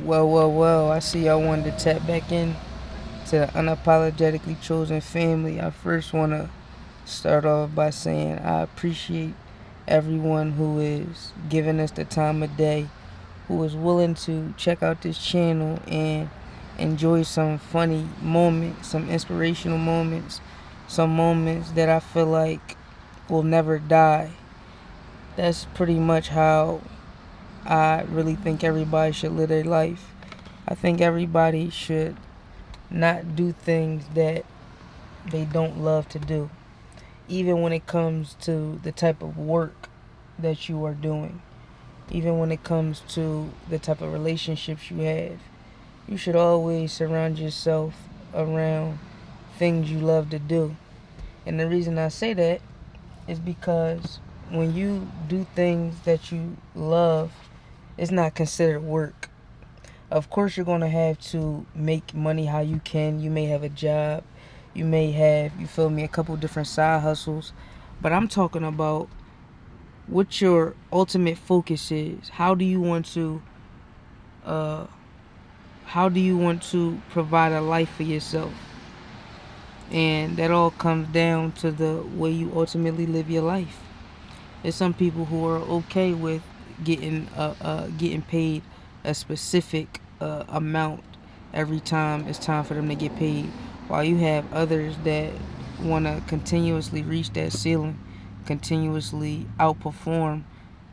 Well, I see y'all wanted to tap back in to the Unapologetically Chosen family. I first want to start off by saying I appreciate everyone who is giving us the time of day, who is willing to check out this channel and enjoy some funny moments, some inspirational moments, some moments that I feel like will never die. That's pretty much how I really think everybody should live their life. I think everybody should not do things that they don't love to do, even when it comes to the type of work that you are doing, even when it comes to the type of relationships you have. You should always surround yourself around things you love to do. And the reason I say that is because when you do things that you love, it's not considered work. Of course, you're going to have to make money how you can. You may have a job. You may have, you feel me, a couple different side hustles. But I'm talking about what your ultimate focus is. Uh, how do you want to provide a life for yourself? And that all comes down to the way you ultimately live your life. There's some people who are okay with getting paid a specific amount every time it's time for them to get paid, while you have others that want to continuously reach that ceiling, continuously outperform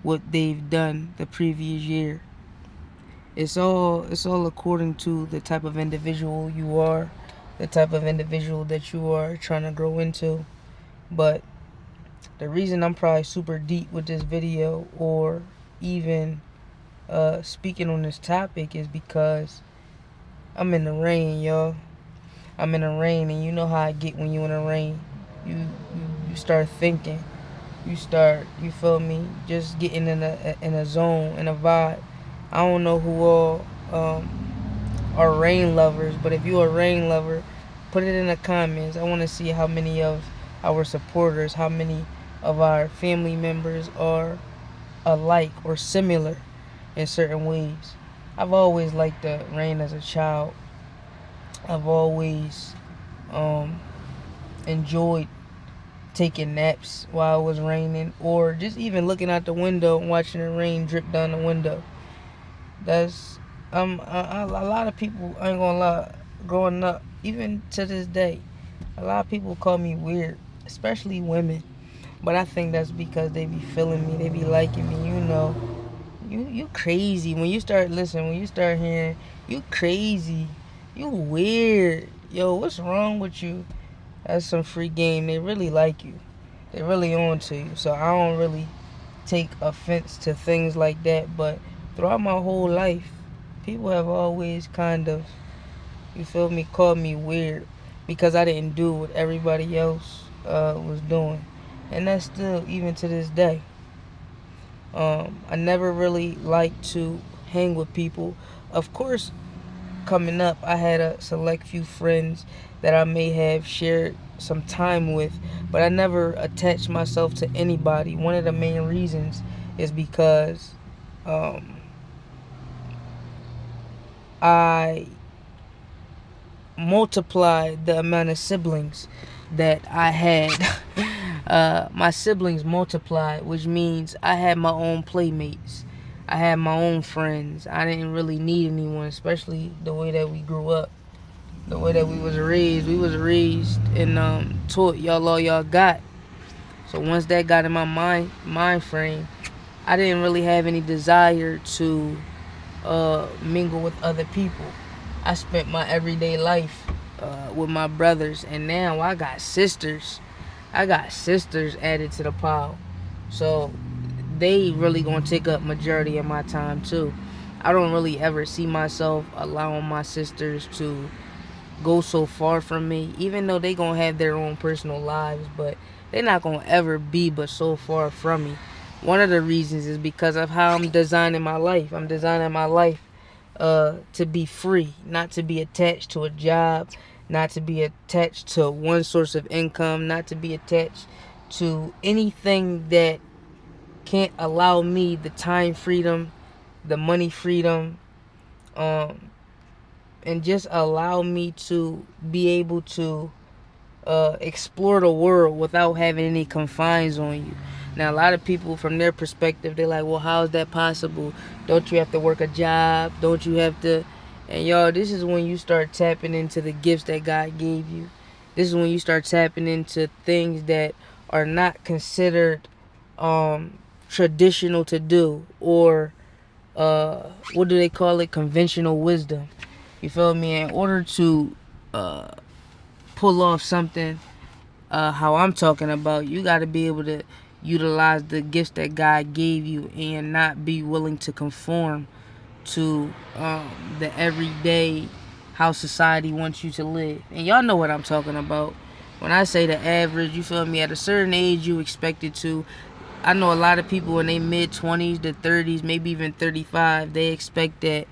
what they've done the previous year. It's all according to the type of individual you are, the type of individual that you are trying to grow into. But the reason I'm probably super deep with this video, or even speaking on this topic, is because I'm in the rain, y'all. I'm in the rain, and you know how I get when you in the rain. You start thinking. You feel me, just getting in a zone, in a vibe. I don't know who all are rain lovers, but if you're a rain lover, put it in the comments. I want to see how many of our supporters, how many of our family members are alike or similar in certain ways. I've always liked the rain as a child. I've always um, enjoyed taking naps while it was raining, or just even looking out the window and watching the rain drip down the window. That's a lot of people, I ain't gonna lie, growing up, even to this day, a lot of people call me weird, especially women. But I think that's because they be feeling me, they be liking me. You crazy when you start listening, when you start hearing you crazy, you weird. Yo, what's wrong with you? That's some free game. They really like you. They really on to you. So I don't really take offense to things like that. But throughout my whole life, people have always kind of, you feel me, called me weird because I didn't do what everybody else was doing. And that's still, even to this day. I never really liked to hang with people. Of course, coming up, I had a select few friends that I may have shared some time with, but I never attached myself to anybody. One of the main reasons is because um, I multiplied the amount of siblings that I had. My siblings multiplied, which means I had my own playmates. I had my own friends. I didn't really need anyone, especially the way that we grew up, the way that we was raised. We was raised and taught y'all all y'all got. So once that got in my mind frame, I didn't really have any desire to mingle with other people. I spent my everyday life with my brothers, and now I got sisters. I got sisters added to the pile, so they really gonna take up majority of my time too. I don't really ever see myself allowing my sisters to go so far from me, even though they gonna have their own personal lives, but they're not gonna ever be but so far from me. One of the reasons is because of how I'm designing my life. I'm designing my life to be free, not to be attached to a job, not to be attached to one source of income, not to be attached to anything that can't allow me the time freedom, the money freedom, and just allow me to be able to explore the world without having any confines on you. Now, a lot of people, from their perspective, they're like, well, how is that possible? Don't you have to work a job? Don't you have to? And y'all, this is when you start tapping into the gifts that God gave you. This is when you start tapping into things that are not considered traditional to do, or what do they call it? Conventional wisdom. You feel me? In order to pull off something how I'm talking about, you got to be able to utilize the gifts that God gave you and not be willing to conform to the everyday how society wants you to live. And y'all know what I'm talking about. When I say the average, you feel me, at a certain age you expected to. I know a lot of people in their mid-20s to 30s, maybe even 35, they expect that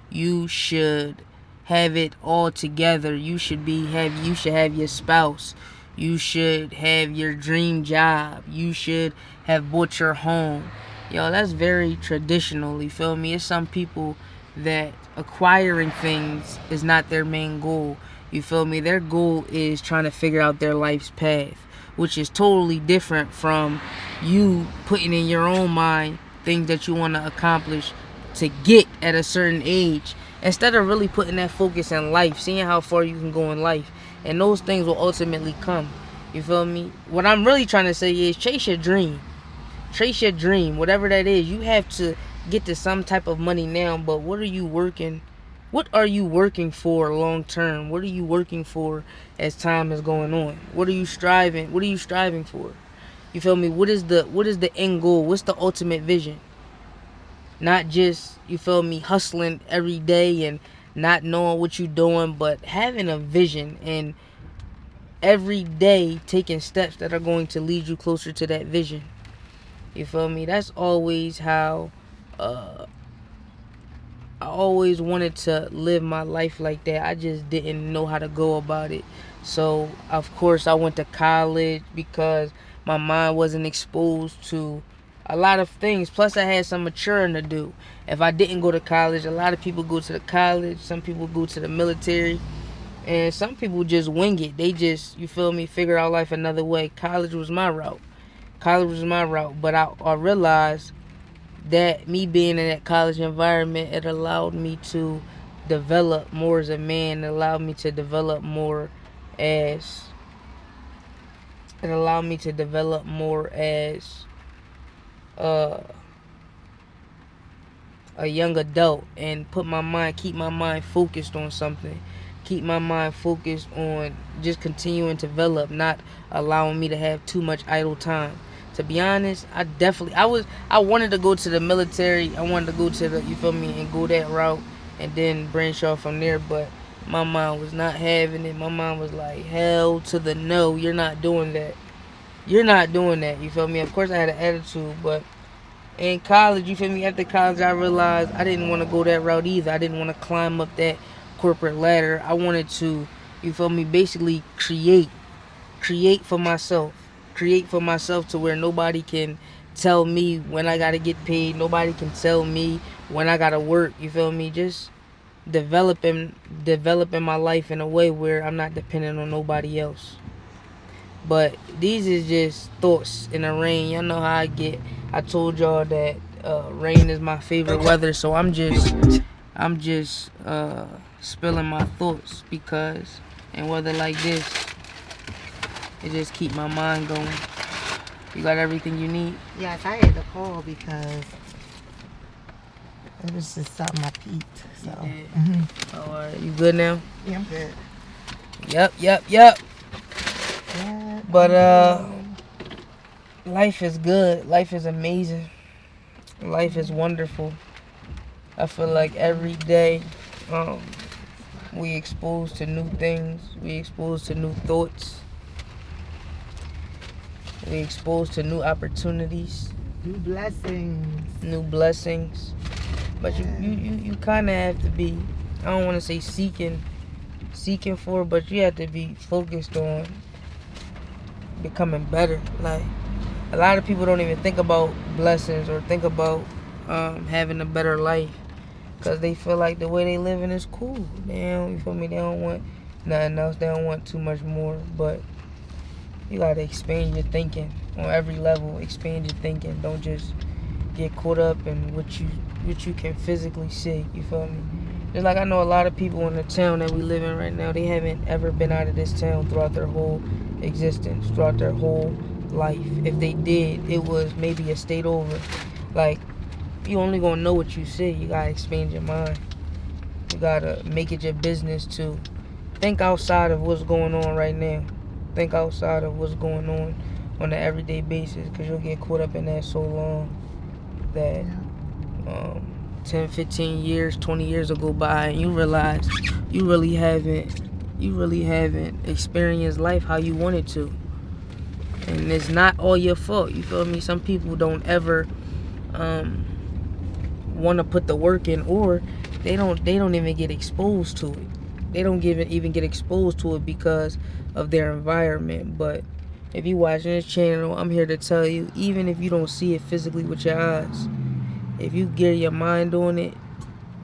you should have it all together. You should have your spouse. You should have your dream job. You should have bought your home. Yo, that's very traditional, you feel me? It's some people that acquiring things is not their main goal. You feel me? Their goal is trying to figure out their life's path, which is totally different from you putting in your own mind things that you want to accomplish to get at a certain age, instead of really putting that focus in life, seeing how far you can go in life, and those things will ultimately come. You feel me? What I'm really trying to say is chase your dream. Chase your dream, whatever that is. You have to get to some type of money now, but what are you working for long term? What are you working for as time is going on? What are you striving for? You feel me? What is the end goal? What's the ultimate vision? Not just, you feel me, hustling every day and not knowing what you're doing, but having a vision and every day taking steps that are going to lead you closer to that vision. You feel me? That's always how I always wanted to live my life like that. I just didn't know how to go about it. So, of course, I went to college because my mind wasn't exposed to a lot of things. Plus, I had some maturing to do. If I didn't go to college, a lot of people go to the college. Some people go to the military. And some people just wing it. They just, you feel me, figure out life another way. College was my route. But I realized that me being in that college environment, it allowed me to develop more as a man. It allowed me to develop more as a young adult, and keep my mind focused on something. Keep my mind focused on just continuing to develop, not allowing me to have too much idle time. To be honest, I wanted to go to the military. I wanted to go to the, you feel me, and go that route and then branch off from there, but my mind was not having it. My mind was like, hell to the no, you're not doing that. You feel me? Of course I had an attitude, but in college, you feel me, after college I realized I didn't want to go that route either. I didn't want to climb up that corporate ladder. I wanted to, you feel me, basically create for myself to where nobody can tell me when I gotta get paid. Nobody can tell me when I gotta work. You feel me? Just developing my life in a way where I'm not dependent on nobody else. But these is just thoughts in the rain. Y'all know how I get. I told y'all that rain is my favorite weather, so I'm just spilling my thoughts, because in weather like this, it just keep my mind going. You got everything you need? Yes, I had to call because it was just something I peeped. So. Alright, you good now? Yeah, I'm good. Yep. Yeah, But life is good. Life is amazing. Life is wonderful. I feel like every day we exposed to new things. We exposed to new thoughts. We exposed to new opportunities. New blessings. But you kind of have to be, I don't want to say seeking for, but you have to be focused on becoming better. Like, a lot of people don't even think about blessings or think about having a better life. Because they feel like the way they living is cool. You feel me? They don't want nothing else. They don't want too much more. But you got to expand your thinking on every level. Expand your thinking. Don't just get caught up in what you can physically see. You feel me? Just like I know a lot of people in the town that we live in right now, they haven't ever been out of this town throughout their whole existence, throughout their whole life. If they did, it was maybe a state over. Like, you only gonna know what you see. You gotta expand your mind. You gotta make it your business to think outside of what's going on right now. Think outside of what's going on an everyday basis, because you'll get caught up in that so long that 10, 15 years, 20 years will go by and you realize you really haven't experienced life how you wanted to. And it's not all your fault. You feel me? Some people don't ever want to put the work in, or they don't even get exposed to it. They don't even get exposed to it because of their environment. But if you watching this channel, I'm here to tell you, even if you don't see it physically with your eyes, if you get your mind on it,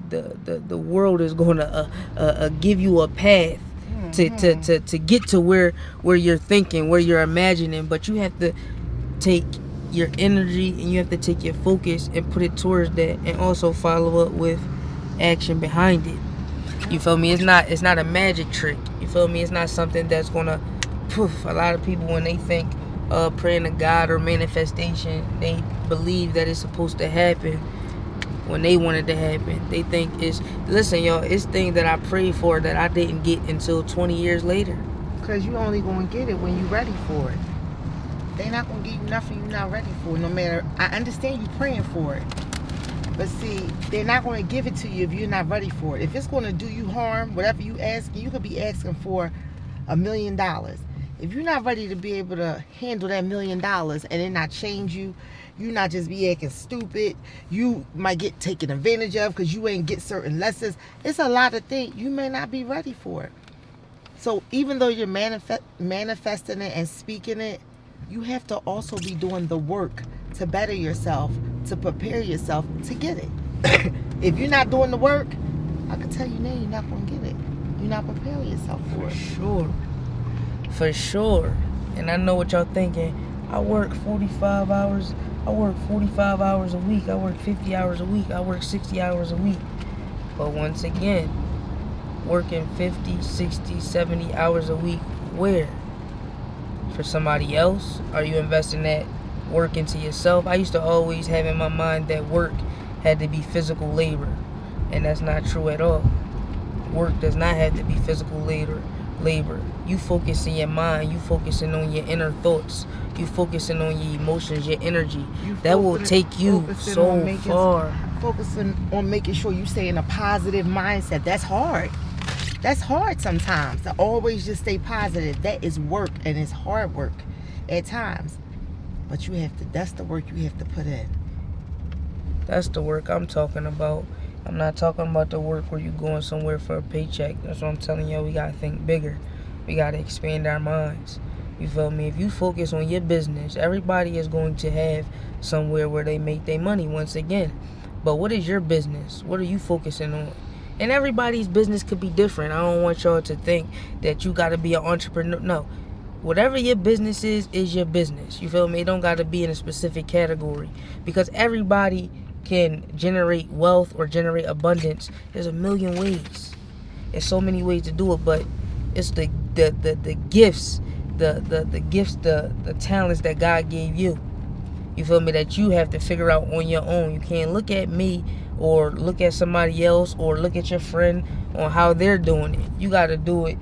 the world is gonna give you a path to get to where you're thinking, where you're imagining. But you have to take your energy and you have to take your focus and put it towards that, and also follow up with action behind it. You feel me? It's not a magic trick. You feel me? It's not something that's gonna poof. A lot of people, when they think praying to God or manifestation, they believe that it's supposed to happen when they want it to happen. They think listen, y'all, it's things that I prayed for that I didn't get until 20 years later. Because you only going to get it when you're ready for it. They're not going to give you nothing you're not ready for. No matter, I understand you praying for it. But see, they're not going to give it to you if you're not ready for it. If it's going to do you harm, whatever you ask, you could be asking for $1 million. If you're not ready to be able to handle that $1 million and it not change you, you not just be acting stupid, you might get taken advantage of because you ain't get certain lessons. It's a lot of things. You may not be ready for it. So even though you're manifesting it and speaking it, you have to also be doing the work to better yourself, to prepare yourself to get it. If you're not doing the work, I can tell you now, you're not going to get it. You're not preparing yourself for it. For sure. And I know what y'all thinking. I work 45 hours. I work 45 hours a week. I work 50 hours a week. I work 60 hours a week. But once again, working 50, 60, 70 hours a week, where? For somebody else? Are you investing that work into yourself? I used to always have in my mind that work had to be physical labor. And that's not true at all. Work does not have to be physical labor. You focusing your mind, you focusing on your inner thoughts, you focusing on your emotions, your energy. That will take you so far. Focusing on making sure you stay in a positive mindset. That's hard. That's hard sometimes, to always just stay positive. That is work, and it's hard work at times. But that's the work you have to put in. That's the work I'm talking about. I'm not talking about the work where you're going somewhere for a paycheck. That's what I'm telling you. We got to think bigger. We got to expand our minds. You feel me? If you focus on your business, everybody is going to have somewhere where they make their money once again. But what is your business? What are you focusing on? And everybody's business could be different. I don't want y'all to think that you got to be an entrepreneur. No. Whatever your business is your business. You feel me? It don't got to be in a specific category. Because everybody can generate wealth or generate abundance. There's a million ways. There's so many ways to do it, but it's the gifts, the talents that God gave you. You feel me? That you have to figure out on your own. You can't look at me or look at somebody else or look at your friend on how they're doing it. You got to do it.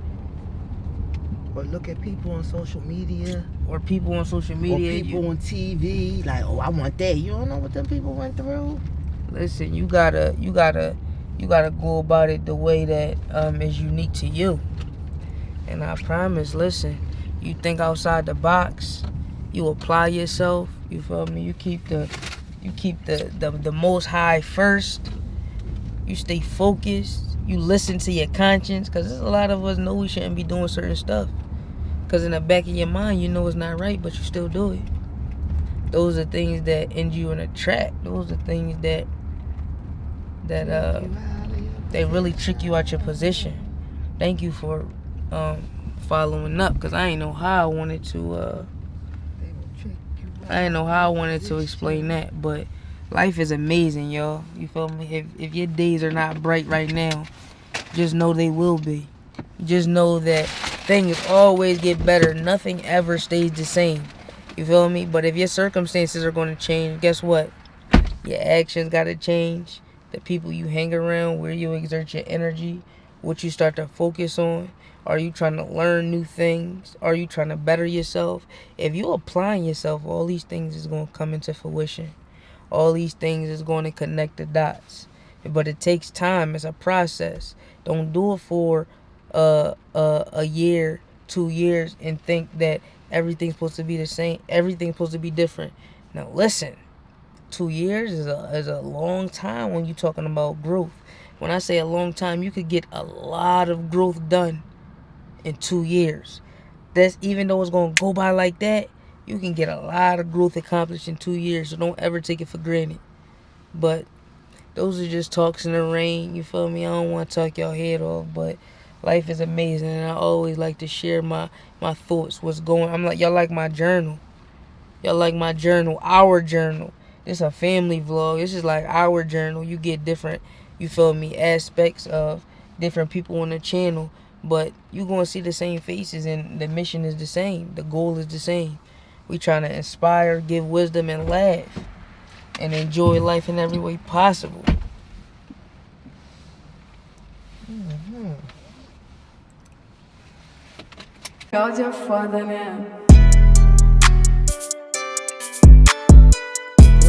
Or look at people on social media. Or people on TV, like, oh, I want that. You don't know what them people went through. Listen, you gotta go about it the way that is unique to you. And I promise, listen, you think outside the box, you apply yourself. You feel me? You keep the most high first. You stay focused. You listen to your conscience, because there's a lot of us know we shouldn't be doing certain stuff. Because in the back of your mind, you know it's not right, but you still do it. Those are things that end you in a trap. Those are things that they really trick you out your position. Thank you for following up, because I ain't know how I wanted to explain that, but life is amazing, y'all. You feel me? If your days are not bright right now, just know they will be. Just know that things always get better. Nothing ever stays the same. You feel me? But if your circumstances are going to change, guess what? Your actions got to change. The people you hang around, where you exert your energy, what you start to focus on. Are you trying to learn new things? Are you trying to better yourself? If you're applying yourself, all these things is going to come into fruition. All these things is going to connect the dots. But it takes time. It's a process. Don't do it for a year, 2 years, and think that everything's supposed to be the same. Everything's supposed to be different. Now listen, 2 years is a long time when you're talking about growth. When I say a long time, you could get a lot of growth done in 2 years. That's even though it's gonna go by like that, you can get a lot of growth accomplished in 2 years. So don't ever take it for granted. But those are just talks in the rain. You feel me? I don't want to talk y'all head off, but life is amazing, and I always like to share my thoughts. What's going? I'm like, y'all like my journal. Y'all like my journal, our journal. This a family vlog. This is like our journal. You get different, you feel me, aspects of different people on the channel, but you gonna see the same faces, and the mission is the same. The goal is the same. We trying to inspire, give wisdom, and laugh, and enjoy life in every way possible. God, you're father, man.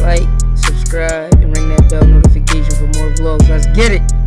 Like, subscribe, and ring that bell notification for more vlogs. Let's get it.